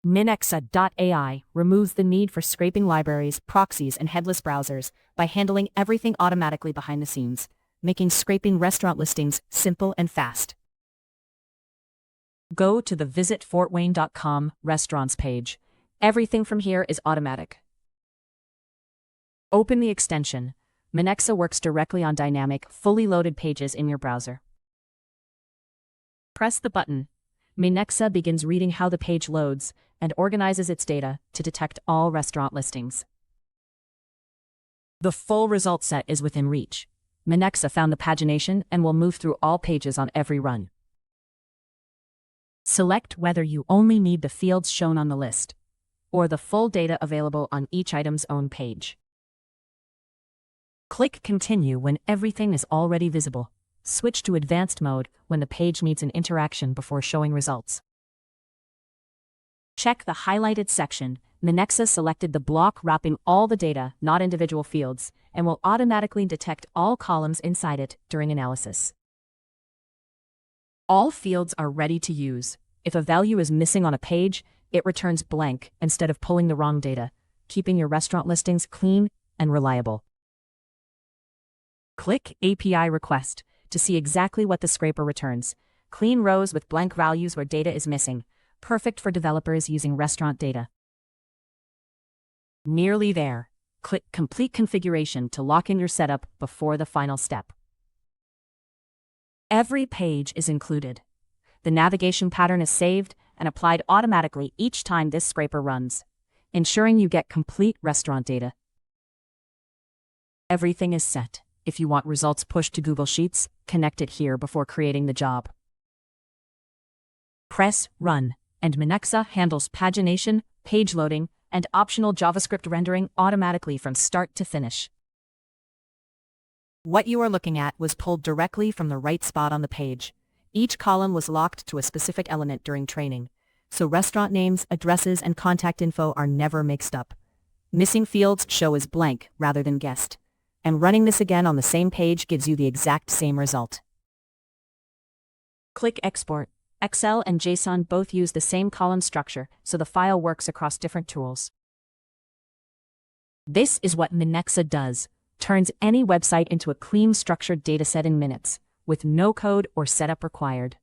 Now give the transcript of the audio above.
Minexa.ai removes the need for scraping libraries, proxies, and headless browsers by handling everything automatically behind the scenes, making scraping restaurant listings simple and fast. Go to the visitfortwayne.com restaurants page. Everything from here is automatic. Open the extension. Minexa works directly on dynamic, fully loaded pages in your browser. Press the button. Minexa begins reading how the page loads and organizes its data to detect all restaurant listings. The full result set is within reach. Minexa found the pagination and will move through all pages on every run. Select whether you only need the fields shown on the list, or the full data available on each item's own page. Click Continue when everything is already visible. Switch to Advanced mode when the page needs an interaction before showing results. Check the highlighted section. Minexa selected the block wrapping all the data, not individual fields, and will automatically detect all columns inside it during analysis. All fields are ready to use. If a value is missing on a page, it returns blank instead of pulling the wrong data, keeping your restaurant listings clean and reliable. Click API Request to see exactly what the scraper returns. Clean rows with blank values where data is missing. Perfect for developers using restaurant data. Nearly there. Click Complete Configuration to lock in your setup before the final step. Every page is included. The navigation pattern is saved and applied automatically each time this scraper runs, ensuring you get complete restaurant data. Everything is set. If you want results pushed to Google Sheets, connect it here before creating the job. Press Run, and Minexa handles pagination, page loading, and optional JavaScript rendering automatically from start to finish. What you are looking at was pulled directly from the right spot on the page. Each column was locked to a specific element during training, so restaurant names, addresses, and contact info are never mixed up. Missing fields show as blank rather than guessed, and running this again on the same page gives you the exact same result. Click Export. Excel and JSON both use the same column structure, so the file works across different tools. This is what Minexa does. Turns any website into a clean, structured dataset in minutes, with no code or setup required.